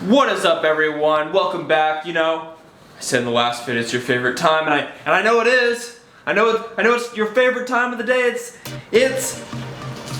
What is up, everyone? Welcome back. You know, I said in the last video it's your favorite time, and I know it is. I know it's your favorite time of the day. It's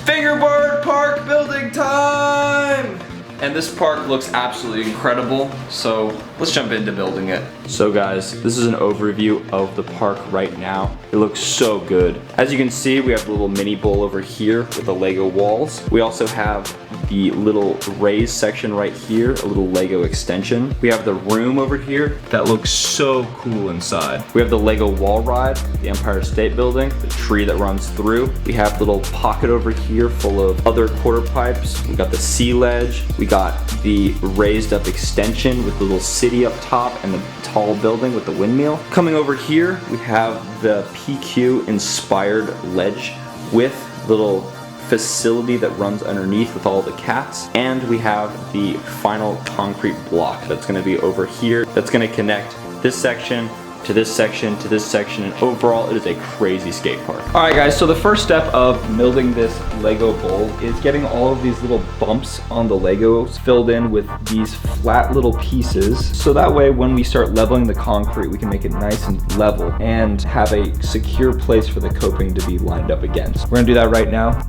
Fingerboard Park building time! And this park looks absolutely incredible, so let's jump into building it. So guys, this is an overview of the park right now. It looks so good. As you can see, we have a little mini bowl over here with the Lego walls. We also have the little raised section right here, a little Lego extension. We have the room over here that looks so cool inside. We have the Lego wall ride, the Empire State Building, the tree that runs through. We have a little pocket over here full of other quarter pipes. We got the sea ledge. We got the raised up extension with the little city up top and the tall building with the windmill. Coming over here, we have the PQ inspired ledge with little facility that runs underneath with all the cats. And we have the final concrete block that's gonna be over here. That's gonna connect this section to this section, to this section, and overall it is a crazy skate park. All right guys, so the first step of building this Lego bowl is getting all of these little bumps on the Legos filled in with these flat little pieces. So that way when we start leveling the concrete, we can make it nice and level and have a secure place for the coping to be lined up against. We're gonna do that right now.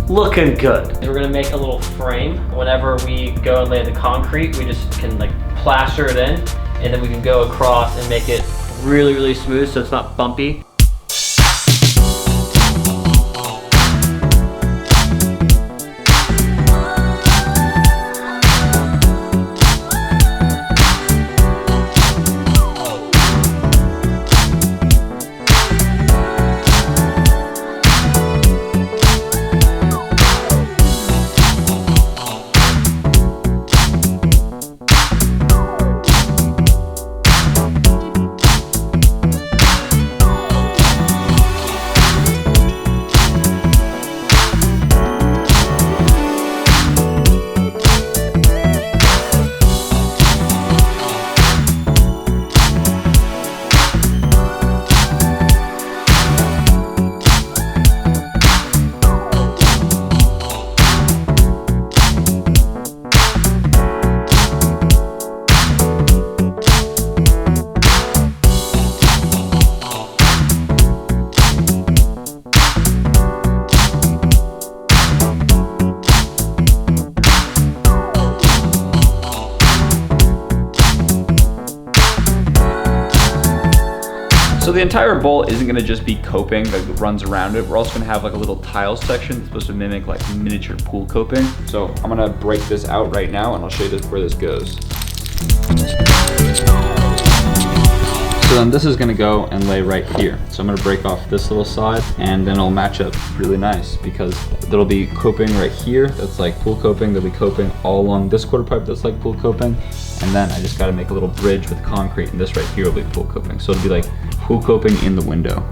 Looking good. We're gonna make a little frame. Whenever we go and lay the concrete, we just can like plaster it in, and then we can go across and make it really, really smooth so it's not bumpy. So the entire bowl isn't gonna just be coping that runs around it. We're also gonna have like a little tile section that's supposed to mimic like miniature pool coping. So I'm gonna break this out right now and I'll show you where this goes. So then this is gonna go and lay right here. So I'm gonna break off this little side and then it'll match up really nice because there'll be coping right here that's like pool coping. There'll be coping all along this quarter pipe that's like pool coping. And then I just gotta make a little bridge with concrete and this right here will be pool coping. So it'll be like pool coping in the window.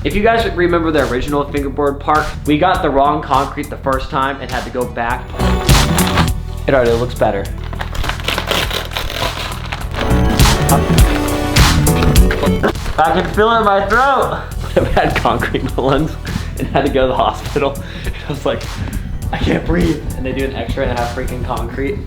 If you guys remember the original Fingerboard Park, we got the wrong concrete the first time and had to go back. It already looks better. I can feel it in my throat. I've had concrete balloons and had to go to the hospital. I was like, I can't breathe. And they do an x-ray and I have freaking concrete.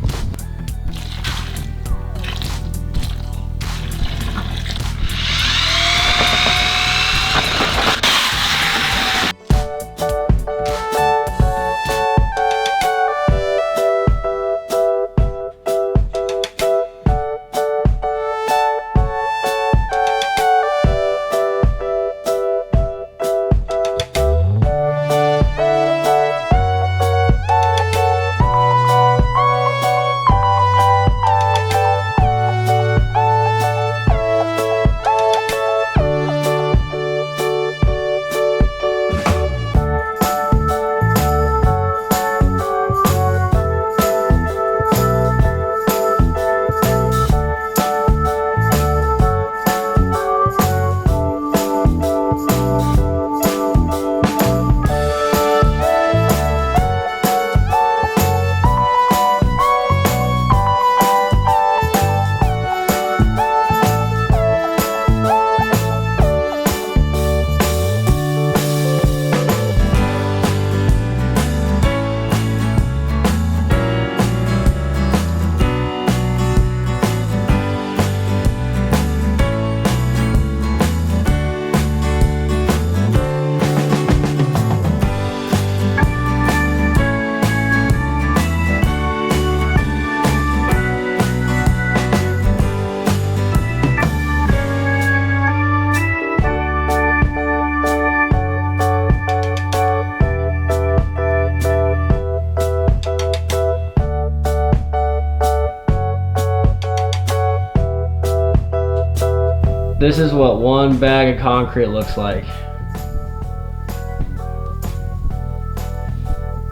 This is what one bag of concrete looks like.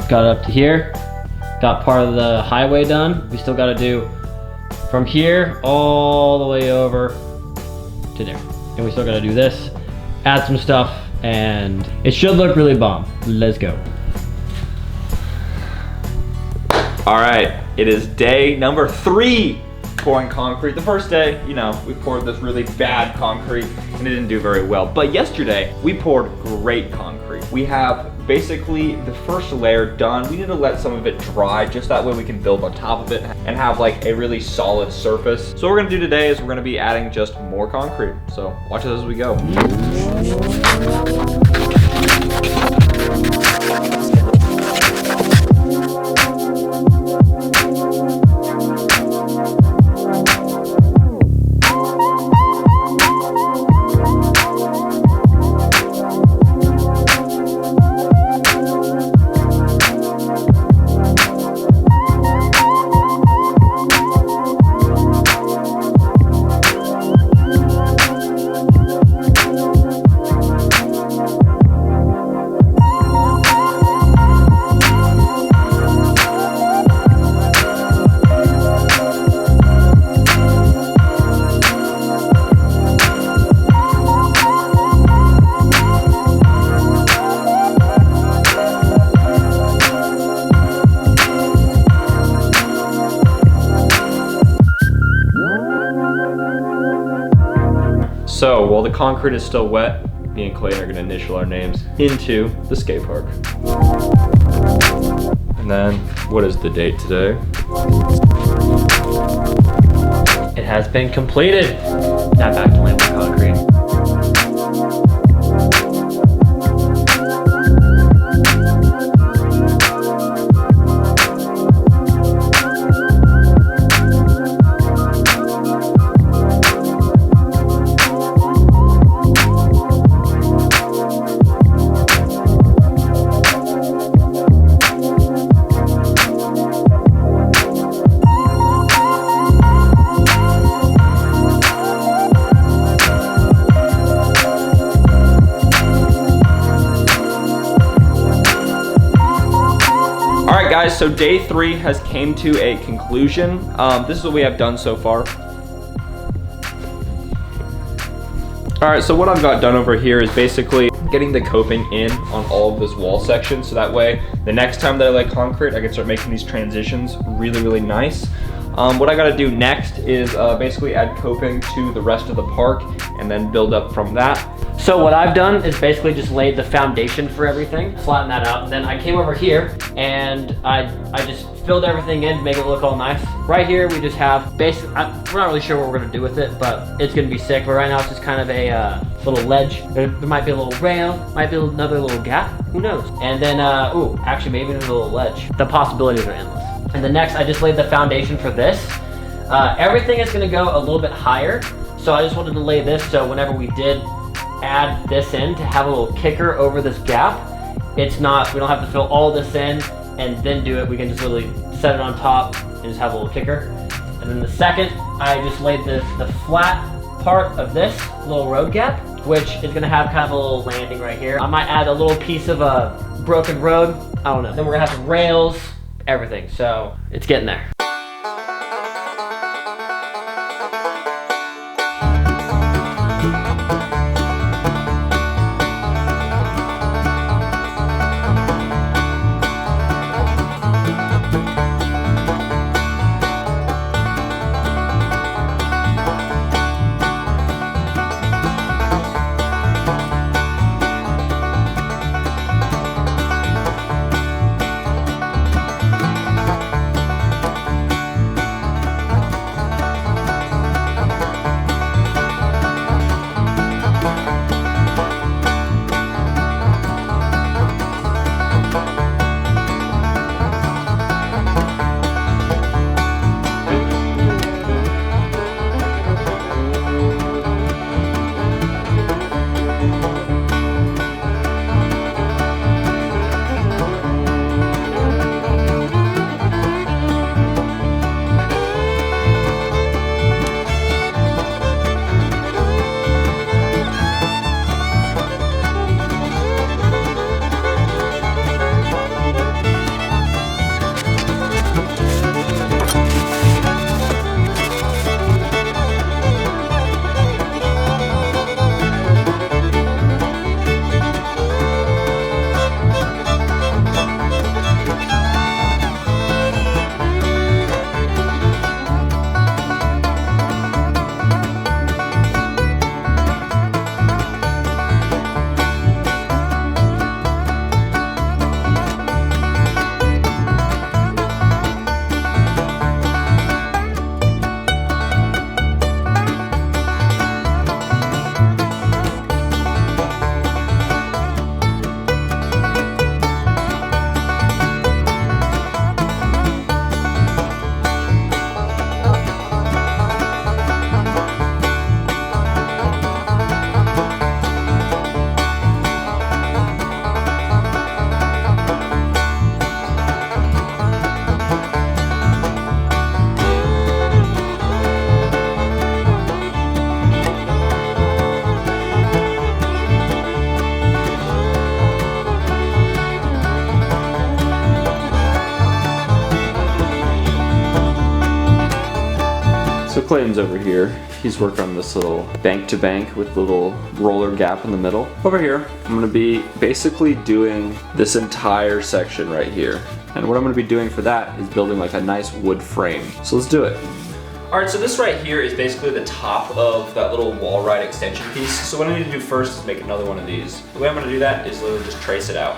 Got up to here, got part of the highway done. We still gotta do from here all the way over to there. And we still gotta do this, add some stuff, and it should look really bomb. Let's go. All right, it is day number 3 pouring concrete. The first day, you know, we poured this really bad concrete and it didn't do very well. But yesterday, we poured great concrete. We have basically the first layer done. We need to let some of it dry, just that way we can build on top of it and have like a really solid surface. So what we're gonna do today is we're gonna be adding just more concrete. So watch us as we go. So while the concrete is still wet, me and Clayton are gonna initial our names into the skate park. And then, what is the date today? It has been completed. Now back to laying the concrete. Alright guys, so day 3 has came to a conclusion. This is what we have done so far. Alright, so what I've got done over here is basically getting the coping in on all of this wall section, so that way the next time that I lay concrete, I can start making these transitions really, really nice. What I gotta do next is basically add coping to the rest of the park and then build up from that. So what I've done is basically just laid the foundation for everything, flatten that out. Then I came over here and I just filled everything in to make it look all nice. Right here we just have we're not really sure what we're gonna do with it, but it's gonna be sick. But right now it's just kind of a little ledge. There might be a little rail, might be another little gap, who knows? And then, actually maybe another little ledge. The possibilities are endless. And then next I just laid the foundation for this. Everything is gonna go a little bit higher. So I just wanted to lay this so whenever we did add this in to have a little kicker over this gap, we don't have to fill all this in and then do it. We can just really set it on top and just have a little kicker. And then the second, I just laid the flat part of this little road gap, which is gonna have kind of a little landing right here. I might add a little piece of a broken road, I don't know. Then we're gonna have some rails, everything. So it's getting there. Clayton's over here. He's working on this little bank to bank with the little roller gap in the middle. Over here, I'm gonna be basically doing this entire section right here. And what I'm gonna be doing for that is building like a nice wood frame. So let's do it. All right, so this right here is basically the top of that little wall ride extension piece. So what I need to do first is make another one of these. The way I'm gonna do that is literally just trace it out.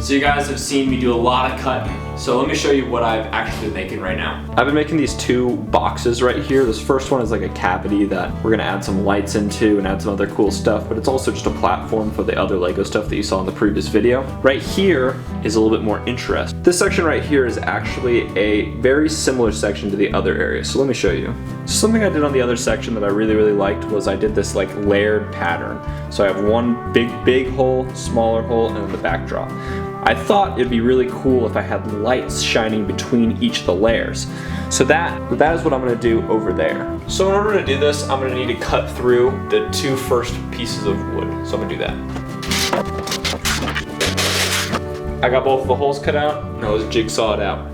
So you guys have seen me do a lot of cutting. So let me show you what I've actually been making right now. I've been making these two boxes right here. This first one is like a cavity that we're gonna add some lights into and add some other cool stuff, but it's also just a platform for the other Lego stuff that you saw in the previous video. Right here is a little bit more interest. This section right here is actually a very similar section to the other area. So let me show you. Something I did on the other section that I really liked was I did this like layered pattern. So I have one big hole, smaller hole, and then the backdrop. I thought it'd be really cool if I had lights shining between each of the layers. So that is what I'm gonna do over there. So in order to do this, I'm gonna need to cut through the two first pieces of wood. So I'm gonna do that. I got both of the holes cut out, and I was jigsawed out.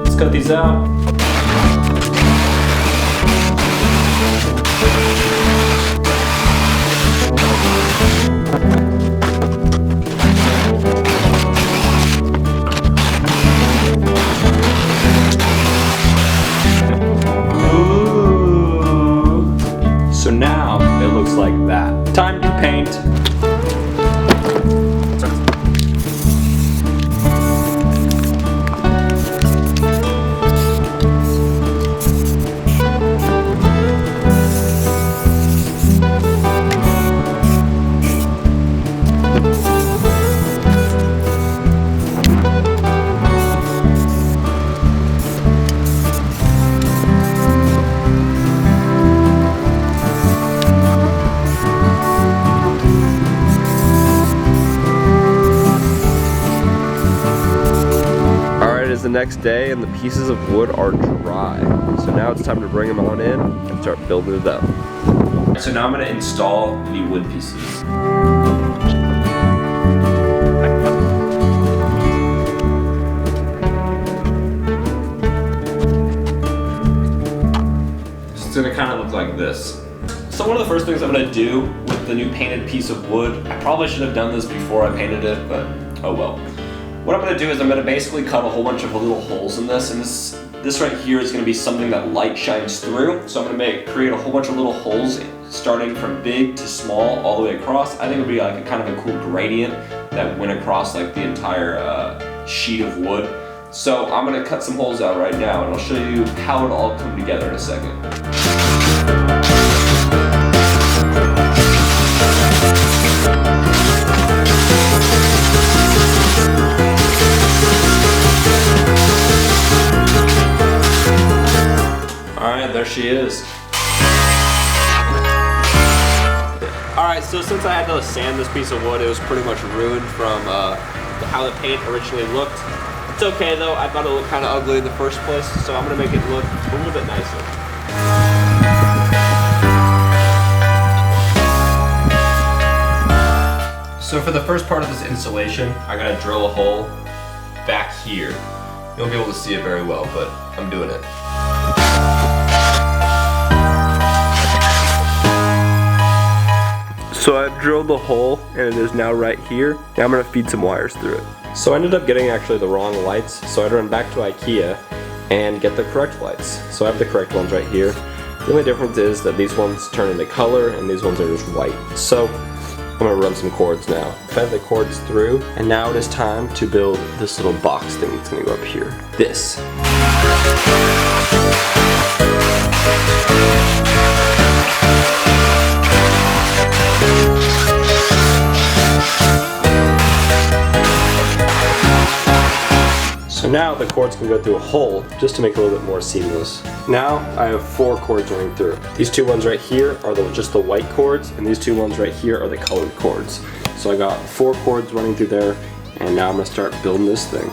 Let's cut these out. So now it looks like that. Time to paint. The next day and the pieces of wood are dry. So now it's time to bring them on in and start building it up. So now I'm going to install the wood pieces. So it's going to kind of look like this. So one of the first things I'm going to do with the new painted piece of wood, I probably should have done this before I painted it, but oh well. What I'm going to do is I'm going to basically cut a whole bunch of little holes in this, and this right here is going to be something that light shines through. So I'm going to create a whole bunch of little holes starting from big to small all the way across. I think it would be like a kind of a cool gradient that went across like the entire sheet of wood. So I'm going to cut some holes out right now, and I'll show you how it'll all come together in a second. There she is. Alright, so since I had to sand this piece of wood, it was pretty much ruined from how the paint originally looked. It's okay though, I thought it looked kind of ugly in the first place, so I'm going to make it look a little bit nicer. So for the first part of this installation, I got to drill a hole back here. You won't be able to see it very well, but I'm doing it. So I've drilled the hole and it is now right here. Now I'm gonna feed some wires through it. So I ended up getting actually the wrong lights, so I'd run back to IKEA and get the correct lights. So I have the correct ones right here. The only difference is that these ones turn into color and these ones are just white. So I'm gonna run some cords now. Fed the cords through, and now it is time to build this little box thing that's gonna go up here. This. So now the cords can go through a hole just to make it a little bit more seamless. Now I have 4 cords running through. These 2 ones right here are just the white cords, and these 2 ones right here are the colored cords. So I got 4 cords running through there, and now I'm gonna start building this thing.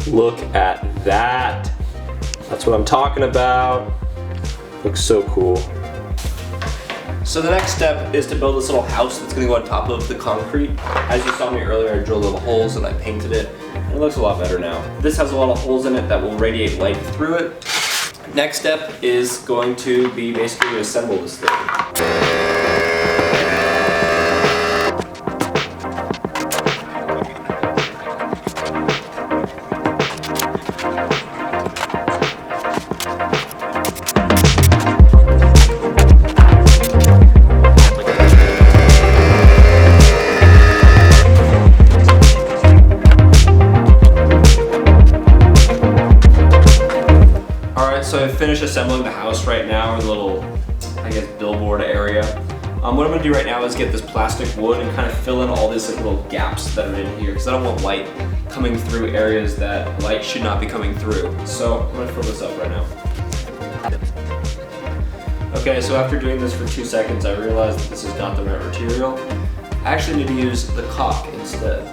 Look at that. That's what I'm talking about. Looks so cool. So the next step is to build this little house that's gonna go on top of the concrete. As you saw me earlier, I drilled little holes and I painted it, and it looks a lot better now. This has a lot of holes in it that will radiate light through it. Next step is going to be basically to assemble this thing. So I finished assembling the house right now, or the little, I guess, billboard area. What I'm gonna do right now is get this plastic wood and kind of fill in all these little gaps that are in here, because I don't want light coming through areas that light should not be coming through. So I'm gonna fill this up right now. Okay, so after doing this for 2 seconds, I realized that this is not the right material. I actually need to use the caulk instead.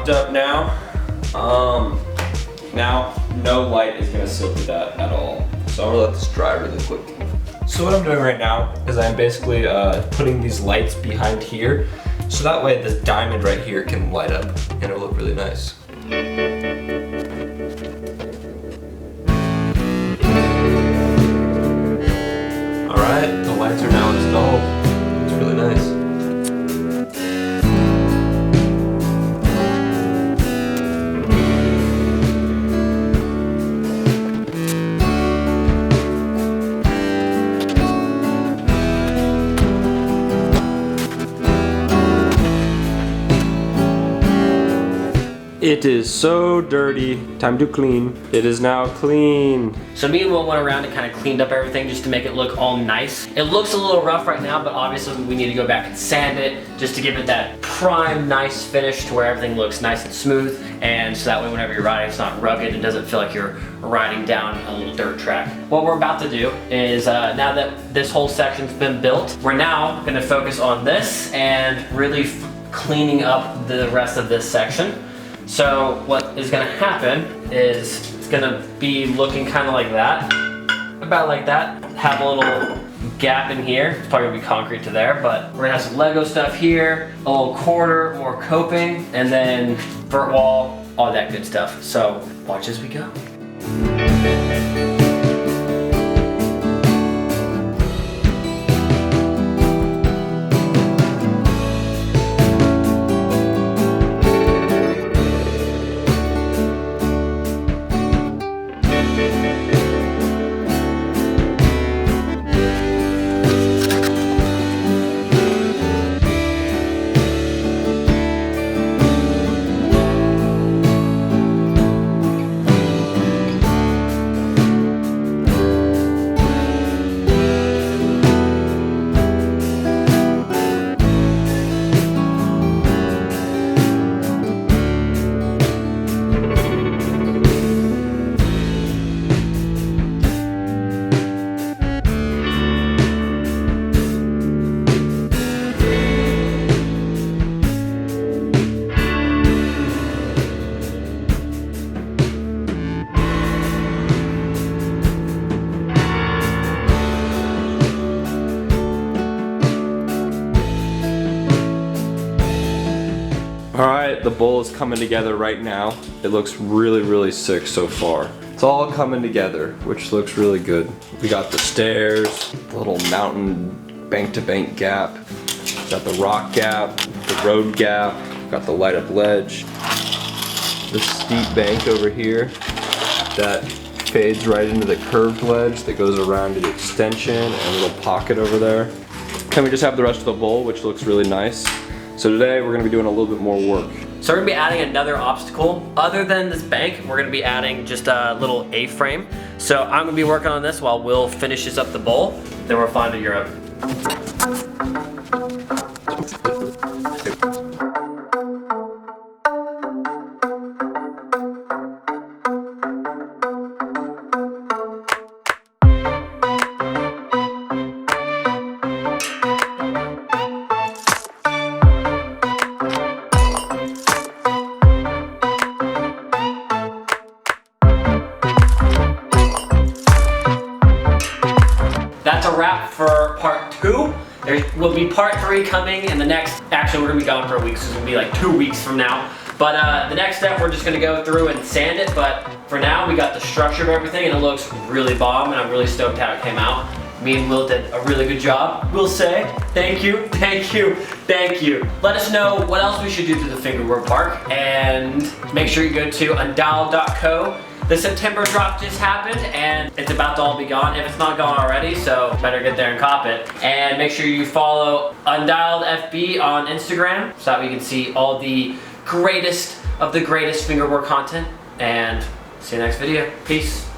Up now. Now no light is gonna silk through that at all. So I'm gonna let this dry really quick. So what I'm doing right now is I'm basically putting these lights behind here, so that way this diamond right here can light up and it'll look really nice. Alright, the lights are now installed. It's really nice. It is so dirty. Time to clean. It is now clean. So me and Will went around and kind of cleaned up everything just to make it look all nice. It looks a little rough right now, but obviously we need to go back and sand it just to give it that prime, nice finish to where everything looks nice and smooth. And so that way whenever you're riding, it's not rugged. It doesn't feel like you're riding down a little dirt track. What we're about to do is now that this whole section's been built, we're now gonna focus on this and really cleaning up the rest of this section. So what is gonna happen is it's gonna be looking kind of like that, about like that. Have a little gap in here. It's probably gonna be concrete to there, but we're gonna have some Lego stuff here, a little quarter, more coping, and then vert wall, all that good stuff. So watch as we go. The bowl is coming together right now. It looks really, really sick so far. It's all coming together, which looks really good. We got the stairs, the little mountain bank-to-bank gap, got the rock gap, the road gap, got the light up ledge, the steep bank over here that fades right into the curved ledge that goes around to the extension and a little pocket over there. Then we just have the rest of the bowl, which looks really nice. So today we're gonna be doing a little bit more work. So we're gonna be adding another obstacle. Other than this bank, we're gonna be adding just a little A-frame. So I'm gonna be working on this while Will finishes up the bowl. Then we're flying to Europe. That's a wrap for part 2. There will be part 3 coming in the next, actually we're gonna be gone for a week, so it's gonna be like 2 weeks from now. But the next step, we're just gonna go through and sand it, but for now we got the structure of everything and it looks really bomb and I'm really stoked how it came out. Me and Will did a really good job. We'll say thank you, thank you, thank you. Let us know what else we should do to the Fingerboard Park and make sure you go to undialed.co. The September drop just happened and it's about to all be gone if it's not gone already, so better get there and cop it. And make sure you follow UndialedFB on Instagram so that we can see all the greatest of the greatest fingerboard content. And see you next video. Peace.